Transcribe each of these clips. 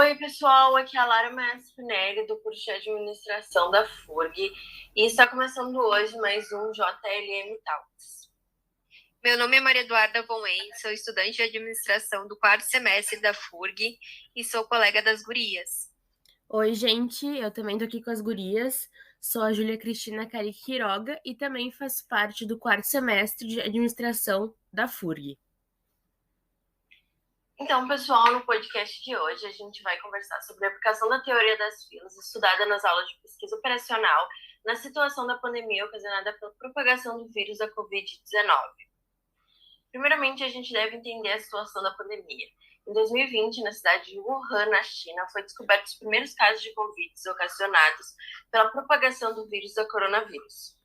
Oi, pessoal, aqui é a Lara Maes Spinelli, do curso de Administração da FURG, e está começando hoje mais um JLM Talks. Meu nome é Maria Eduarda Vonhen, sou estudante de Administração do quarto semestre da FURG e sou colega das gurias. Oi, gente, eu também tô aqui com as gurias. Sou a Júlia Cristina Caric Quiroga e também faço parte do quarto semestre de administração da FURG. Então, pessoal, no podcast de hoje a gente vai conversar sobre a aplicação da teoria das filas estudada nas aulas de pesquisa operacional na situação da pandemia ocasionada pela propagação do vírus da Covid-19. Primeiramente, a gente deve entender a situação da pandemia. Em 2020, na cidade de Wuhan, na China, foi descoberto os primeiros casos de Covid ocasionados pela propagação do vírus da coronavírus.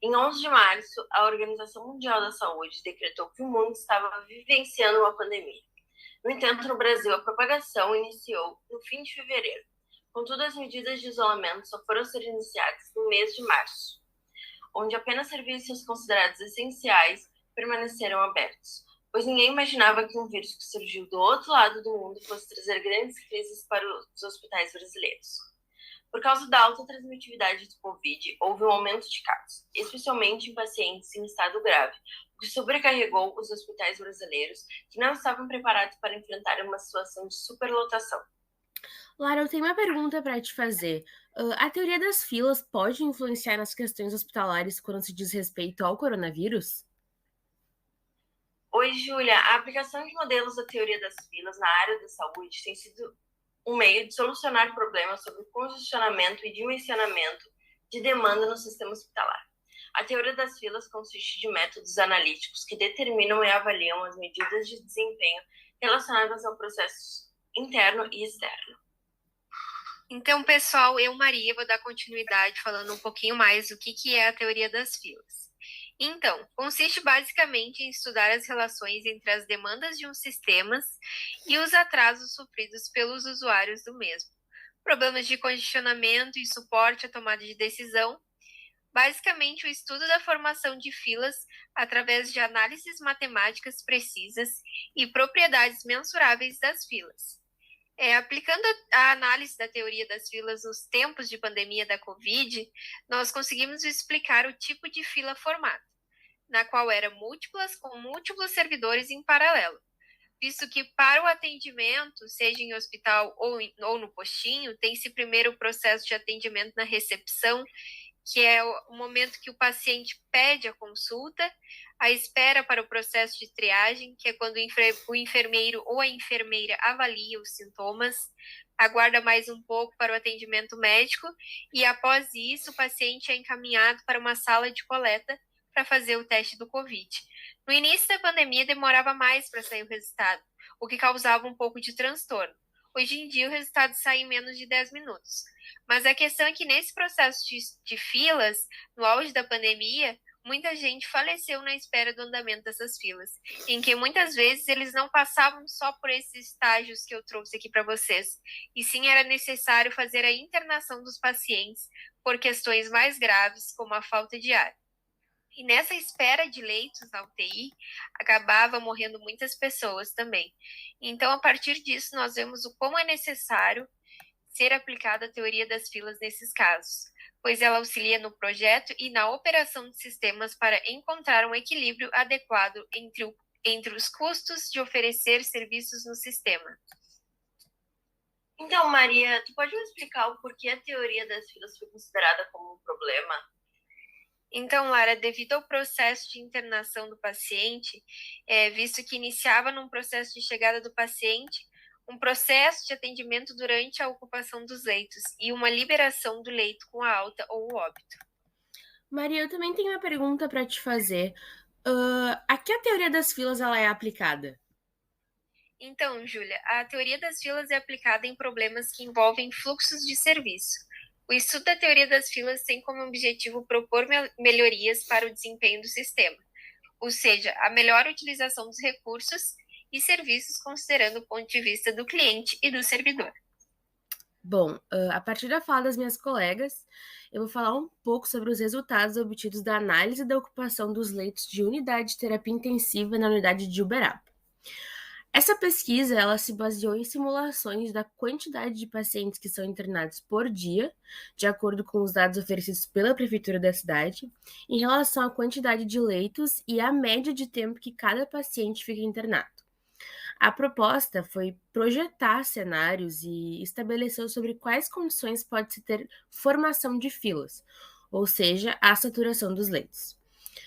Em 11 de março, a Organização Mundial da Saúde decretou que o mundo estava vivenciando uma pandemia. No entanto, no Brasil, a propagação iniciou no fim de fevereiro. Contudo, as medidas de isolamento só foram ser iniciadas no mês de março, onde apenas serviços considerados essenciais permaneceram abertos, pois ninguém imaginava que um vírus que surgiu do outro lado do mundo fosse trazer grandes crises para os hospitais brasileiros. Por causa da alta transmitividade do Covid, houve um aumento de casos, especialmente em pacientes em estado grave, o que sobrecarregou os hospitais brasileiros, que não estavam preparados para enfrentar uma situação de superlotação. Lara, eu tenho uma pergunta para te fazer. A teoria das filas pode influenciar nas questões hospitalares quando se diz respeito ao coronavírus? Oi, Júlia. A aplicação de modelos da teoria das filas na área da saúde tem sido um meio de solucionar problemas sobre o congestionamento e dimensionamento de demanda no sistema hospitalar. A teoria das filas consiste de métodos analíticos que determinam e avaliam as medidas de desempenho relacionadas ao processo interno e externo. Então, pessoal, eu, Maria, vou dar continuidade falando um pouquinho mais do que é a teoria das filas. Então, consiste basicamente em estudar as relações entre as demandas de um sistema e os atrasos sofridos pelos usuários do mesmo. Problemas de congestionamento e suporte à tomada de decisão. Basicamente, o estudo da formação de filas através de análises matemáticas precisas e propriedades mensuráveis das filas. Aplicando a análise da teoria das filas nos tempos de pandemia da Covid, nós conseguimos explicar o tipo de fila formada, na qual era múltiplas com múltiplos servidores em paralelo, visto que para o atendimento, seja em hospital ou no postinho, tem-se primeiro o processo de atendimento na recepção, que é o momento que o paciente pede a consulta, a espera para o processo de triagem, que é quando o enfermeiro ou a enfermeira avalia os sintomas, aguarda mais um pouco para o atendimento médico e, após isso, o paciente é encaminhado para uma sala de coleta para fazer o teste do Covid. No início da pandemia, demorava mais para sair o resultado, o que causava um pouco de transtorno. Hoje em dia, o resultado sai em menos de 10 minutos. Mas a questão é que nesse processo de filas, no auge da pandemia, muita gente faleceu na espera do andamento dessas filas, em que muitas vezes eles não passavam só por esses estágios que eu trouxe aqui para vocês, e sim era necessário fazer a internação dos pacientes por questões mais graves, como a falta de ar. E nessa espera de leitos na UTI, acabava morrendo muitas pessoas também. Então, a partir disso, nós vemos o quão é necessário ser aplicada a teoria das filas nesses casos, pois ela auxilia no projeto e na operação de sistemas para encontrar um equilíbrio adequado entre os custos de oferecer serviços no sistema. Então, Maria, tu pode me explicar o porquê a teoria das filas foi considerada como um problema? Então, Lara, devido ao processo de internação do paciente, visto que iniciava num processo de chegada do paciente, um processo de atendimento durante a ocupação dos leitos e uma liberação do leito com a alta ou o óbito. Maria, eu também tenho uma pergunta para te fazer. A que a teoria das filas ela é aplicada? Então, Júlia, a teoria das filas é aplicada em problemas que envolvem fluxos de serviço. O estudo da teoria das filas tem como objetivo propor melhorias para o desempenho do sistema, ou seja, a melhor utilização dos recursos e serviços considerando o ponto de vista do cliente e do servidor. Bom, a partir da fala das minhas colegas, eu vou falar um pouco sobre os resultados obtidos da análise da ocupação dos leitos de unidade de terapia intensiva na unidade de Uberaba. Essa pesquisa ela se baseou em simulações da quantidade de pacientes que são internados por dia, de acordo com os dados oferecidos pela prefeitura da cidade, em relação à quantidade de leitos e à média de tempo que cada paciente fica internado. A proposta foi projetar cenários e estabeleceu sobre quais condições pode-se ter formação de filas, ou seja, a saturação dos leitos.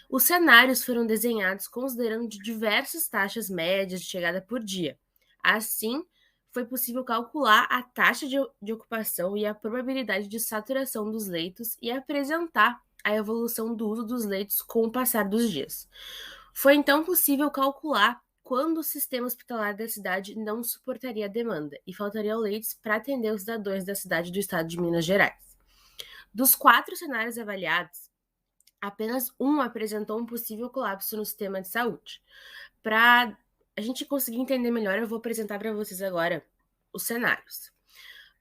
Os cenários foram desenhados considerando diversas taxas médias de chegada por dia. Assim, foi possível calcular a taxa de ocupação e a probabilidade de saturação dos leitos e apresentar a evolução do uso dos leitos com o passar dos dias. Foi então possível calcular quando o sistema hospitalar da cidade não suportaria a demanda e faltariam leitos para atender os cidadãos da cidade do estado de Minas Gerais. Dos 4 cenários avaliados, apenas um apresentou um possível colapso no sistema de saúde. Para a gente conseguir entender melhor, eu vou apresentar para vocês agora os cenários.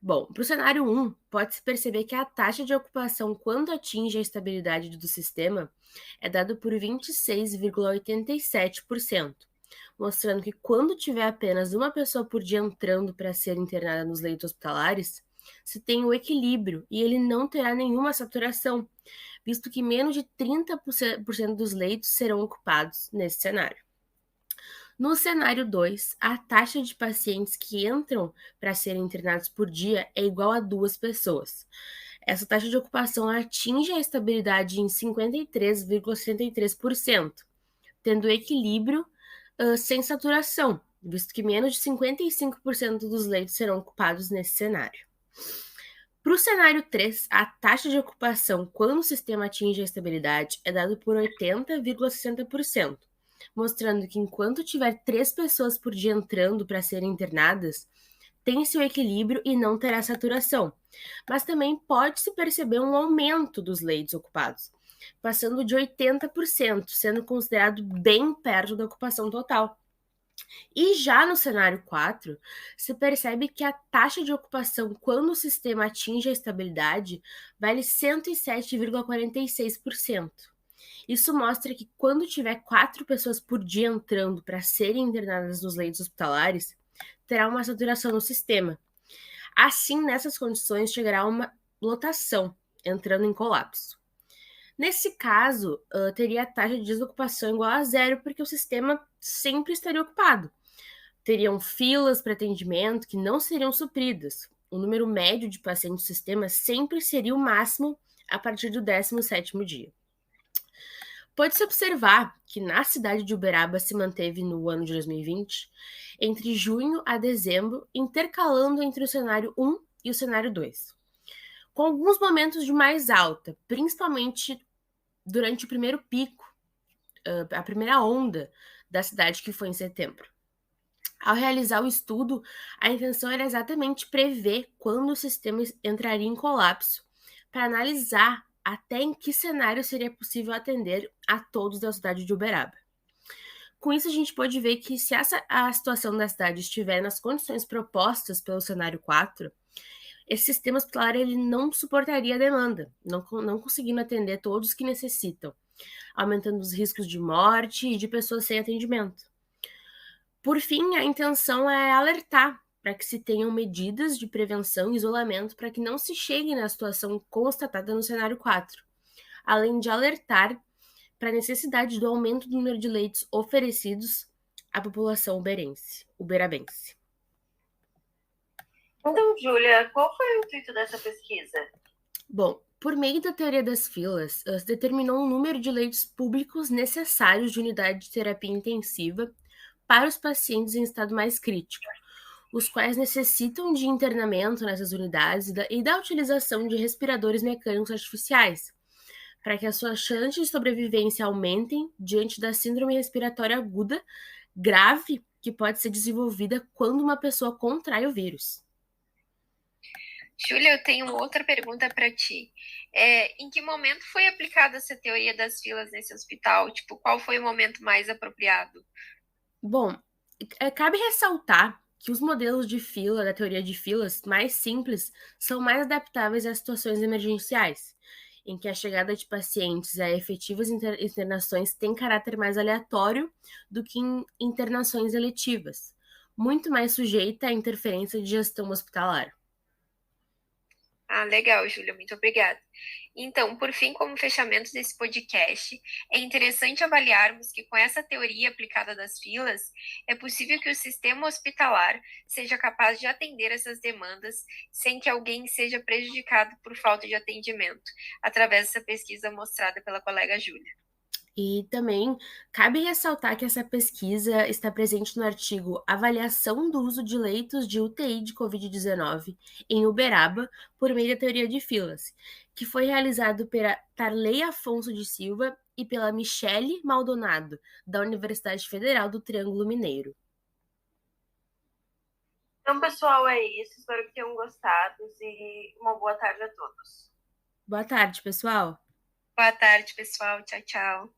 Bom, para o cenário 1, pode-se perceber que a taxa de ocupação quando atinge a estabilidade do sistema é dada por 26,87%, mostrando que quando tiver apenas uma pessoa por dia entrando para ser internada nos leitos hospitalares, se tem o equilíbrio e ele não terá nenhuma saturação, visto que menos de 30% dos leitos serão ocupados nesse cenário. No cenário 2, a taxa de pacientes que entram para serem internados por dia é igual a 2 pessoas. Essa taxa de ocupação atinge a estabilidade em 53,63%, tendo equilíbrio sem saturação, visto que menos de 55% dos leitos serão ocupados nesse cenário. Para o cenário 3, a taxa de ocupação quando o sistema atinge a estabilidade é dada por 80,60%, mostrando que enquanto tiver 3 pessoas por dia entrando para serem internadas, tem seu equilíbrio e não terá saturação. Mas também pode-se perceber um aumento dos leitos ocupados, passando de 80%, sendo considerado bem perto da ocupação total. E já no cenário 4, se percebe que a taxa de ocupação quando o sistema atinge a estabilidade vale 107,46%. Isso mostra que quando tiver 4 pessoas por dia entrando para serem internadas nos leitos hospitalares, terá uma saturação no sistema. Assim, nessas condições, chegará a uma lotação, entrando em colapso. Nesse caso, teria a taxa de desocupação igual a zero, porque o sistema sempre estaria ocupado. Teriam filas para atendimento que não seriam supridas. O número médio de pacientes do sistema sempre seria o máximo a partir do 17º dia. Pode-se observar que na cidade de Uberaba se manteve no ano de 2020, entre junho a dezembro, intercalando entre o cenário 1 e o cenário 2, com alguns momentos de mais alta, principalmente durante o primeiro pico, a primeira onda da cidade, que foi em setembro. Ao realizar o estudo, a intenção era exatamente prever quando o sistema entraria em colapso, para analisar até em que cenário seria possível atender a todos da cidade de Uberaba. Com isso, a gente pode ver que se a situação da cidade estiver nas condições propostas pelo cenário 4, esse sistema hospitalar ele não suportaria a demanda, não conseguindo atender todos que necessitam, aumentando os riscos de morte e de pessoas sem atendimento. Por fim, a intenção é alertar para que se tenham medidas de prevenção e isolamento para que não se chegue na situação constatada no cenário 4, além de alertar para a necessidade do aumento do número de leitos oferecidos à população uberabense. Então, Júlia, qual foi o intuito dessa pesquisa? Bom, por meio da teoria das filas, se determinou um número de leitos públicos necessários de unidade de terapia intensiva para os pacientes em estado mais crítico, os quais necessitam de internamento nessas unidades e da utilização de respiradores mecânicos artificiais, para que as suas chances de sobrevivência aumentem diante da síndrome respiratória aguda grave que pode ser desenvolvida quando uma pessoa contrai o vírus. Júlia, eu tenho outra pergunta para ti. Em que momento foi aplicada essa teoria das filas nesse hospital? Qual foi o momento mais apropriado? Bom, cabe ressaltar que os modelos de fila da teoria de filas mais simples são mais adaptáveis às situações emergenciais, em que a chegada de pacientes a efetivas internações tem caráter mais aleatório do que em internações eletivas. muito mais sujeita à interferência de gestão hospitalar. Ah, legal, Júlia, muito obrigada. Então, por fim, como fechamento desse podcast, é interessante avaliarmos que com essa teoria aplicada das filas, é possível que o sistema hospitalar seja capaz de atender essas demandas sem que alguém seja prejudicado por falta de atendimento, através dessa pesquisa mostrada pela colega Júlia. E também cabe ressaltar que essa pesquisa está presente no artigo Avaliação do uso de leitos de UTI de Covid-19 em Uberaba por meio da teoria de filas, que foi realizado pela Tarley Afonso de Silva e pela Michele Maldonado, da Universidade Federal do Triângulo Mineiro. Então, pessoal, é isso. Espero que tenham gostado e uma boa tarde a todos. Boa tarde, pessoal. Boa tarde, pessoal. Tchau, tchau.